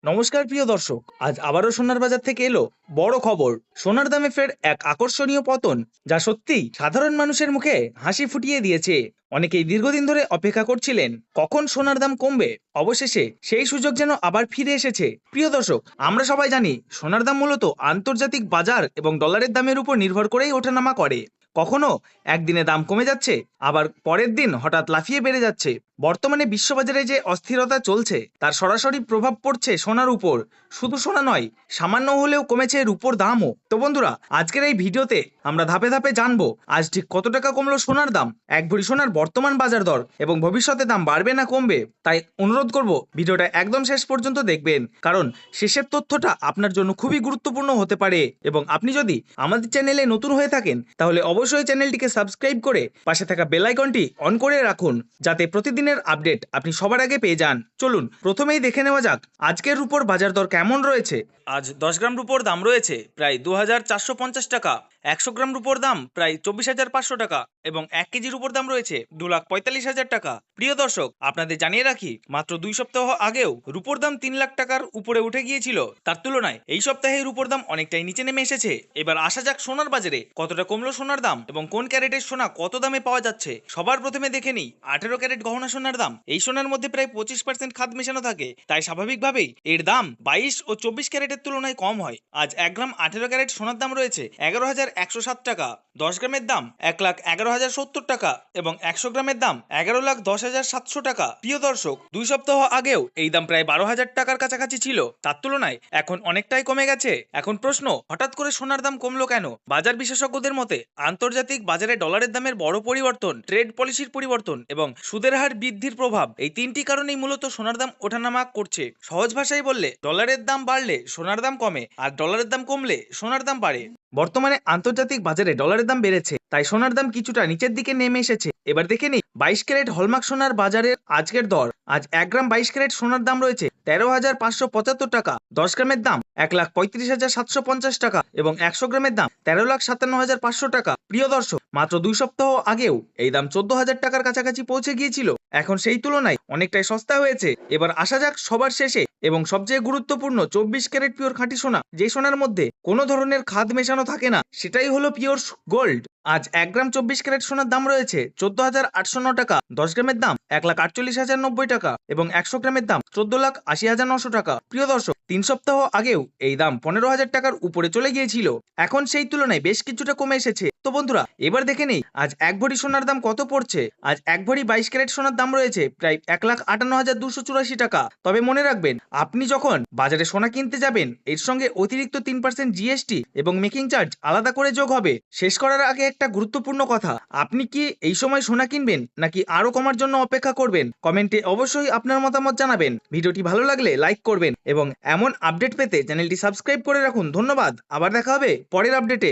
নমস্কার প্রিয় দর্শক, আজ আবারও সোনার বাজার থেকে এলো বড় খবর। সোনার দামে ফের এক আকর্ষণীয় পতন, যা সত্যি সাধারণ মানুষের মুখে হাসি ফুটিয়ে দিয়েছে। অনেকেই দীর্ঘদিন ধরে অপেক্ষা করছিলেন কখন সোনার দাম কমবে। অবশেষে সেই সুযোগ যেন আবার ফিরে এসেছে। প্রিয় দর্শক, আমরা সবাই জানি সোনার দাম মূলত আন্তর্জাতিক বাজার এবং ডলারের দামের উপর নির্ভর করেই ওঠানামা করে। কখনো একদিনে দাম কমে যাচ্ছে, আবার পরের দিন হঠাৎ লাফিয়ে বেড়ে যাচ্ছে। বর্তমানে বিশ্ববাজারে যে অস্থিরতা চলছে তার সরাসরি প্রভাব পড়ছে সোনার উপর। শুধু সোনা নয়, সামান্য হলেও কমেছে রূপোর দামও। তো বন্ধুরা, আজকের এই ভিডিওতে আমরা ধাপে ধাপে জানবো আজ ঠিক কত টাকা কমলো সোনার দাম, এক ভরি সোনার বর্তমান বাজার দর এবং ভবিষ্যতে দাম বাড়বে না কমবে। তাই অনুরোধ করব ভিডিওটা একদম শেষ পর্যন্ত দেখবেন, কারণ শেষের তথ্যটা আপনার জন্য খুবই গুরুত্বপূর্ণ হতে পারে। এবং আপনি যদি আমাদের চ্যানেলে নতুন হয়ে থাকেন তাহলে অবশ্যই চ্যানেলটিকে সাবস্ক্রাইব করে পাশে থাকা বেল আইকনটি অন করে রাখুন, যাতে প্রতিদিনের আপডেট আপনি সবার আগে পেয়ে যান। চলুন প্রথমেই দেখে নেওয়া যাক আজকের রুপোর বাজার দর কেমন রয়েছে। আজ 10 গ্রাম রুপোর দাম রয়েছে প্রায় 2450 টাকা, 100 গ্রাম রুপোর দাম প্রায় 24,500 টাকা এবং 1 কেজি রুপোর দাম রয়েছে 2,45,000 টাকা। প্রিয় দর্শক, আপনাদের জানিয়ে রাখি, মাত্র 2 সপ্তাহ আগেও রুপোর দাম 3 লাখ টাকার উপরে উঠে গিয়েছিল। তার তুলনায় এই সপ্তাহে রুপোর দাম অনেকটাই নিচে নেমে এসেছে। এবার আসা যাক সোনার বাজারে কতটা কমলো সোনার দাম এবং কোন ক্যারেটের সোনা কত দামে পাওয়া যাচ্ছে। সবার প্রথমে দেখে নিই 18 ক্যারেট গহনা সোনার দাম। এই সোনার মধ্যে প্রায় 25% খাদ মেশানো থাকে, তাই স্বাভাবিকভাবেই এর দাম 22 ও 24 ক্যারেটের তুলনায় কম হয়। আজ 1 গ্রাম 18 ক্যারেট সোনার দাম রয়েছে 11,107 টাকা, 10 গ্রামের দাম 1,11,070 টাকা এবং 100 গ্রামের দাম 11,10,700 টাকা। প্রিয় দর্শক, 2 সপ্তাহ আগেও এই দাম প্রায় 12,000 টাকার কাছাকাছি ছিল, তার তুলনায় এখন অনেকটাই কমে গেছে। এখন প্রশ্ন, হঠাৎ করে সোনার দাম কমলো কেন? বাজার বিশেষজ্ঞদের মতে আন্তর্জাতিক বাজারে ডলারের দামের বড় পরিবর্তন, ট্রেড পলিসির পরিবর্তন এবং সুদের হার বৃদ্ধির প্রভাব, এই তিনটি কারণেই মূলত সোনার দাম ওঠানামা করছে। সহজ ভাষায় বললে, ডলারের দাম বাড়লে সোনার দাম কমে, আর ডলারের দাম কমলে সোনার দাম বাড়ে। বর্তমানে আন্তর্জাতিক বাজারে ডলারের দাম বেড়েছে, তাই সোনার দাম কিছুটা নিচের দিকে নেমে এসেছে। এবার দেখে নিই 22 ক্যারেট হলমার্ক সোনার বাজারের আজকের দর। আজ 1 গ্রাম 22 ক্যারেট সোনার দাম রয়েছে 13,575 টাকা, 10 গ্রামের দাম 1,35,750 টাকা এবং 100 গ্রামের দাম 13,57,500 টাকা। প্রিয় দর্শক, মাত্র 2 সপ্তাহ আগেও এই দাম 14,000 টাকার কাছাকাছি পৌঁছে গিয়েছিল, এখন সেই তুলনায় অনেকটাই সস্তা হয়েছে। এবার আসা যাক সবার শেষে এবং সবচেয়ে গুরুত্বপূর্ণ 24 ক্যারেট পিওর খাঁটি সোনা, যে সোনার মধ্যে কোনো ধরনের খাদ মেশানো থাকে না, সেটাই হলো পিওর গোল্ড। আজ 1 গ্রাম 24 ক্যারেট সোনার দাম রয়েছে 14,809 টাকা, 10 গ্রামের দাম 1,48,090 টাকা এবং 100 গ্রামের দাম 14,80,900 টাকা। প্রিয় দর্শক, 3 সপ্তাহ আগেও এই দাম 15,000 টাকার উপরে চলে গিয়েছিল, এখন সেই তুলনায় বেশ কিছুটা কমে এসেছে। তো বন্ধুরা, এবার দেখে নেই আজ এক ভরি সোনার দাম কত পড়ছে। আজ এক ভরি 22 ক্যারেট সোনার দাম রয়েছে প্রায় 1,58,284 টাকা। তবে মনে রাখবেন, আপনি যখন বাজারে সোনা কিনতে যাবেন, এর সঙ্গে অতিরিক্ত 3% জিএসটি এবং মেকিং চার্জ আলাদা করে যোগ হবে। শেষ করার আগে একটা গুরুত্বপূর্ণ কথা, আপনি কি এই সময় সোনা কিনবেন নাকি আরো কমার জন্য অপেক্ষা করবেন? কমেন্টে অবশ্যই আপনার মতামত জানাবেন। ভিডিওটি ভালো লাগলে লাইক করবেন এবং এমন আপডেট পেতে চ্যানেলটি সাবস্ক্রাইব করে রাখুন। ধন্যবাদ, আবার দেখা হবে পরের আপডেটে।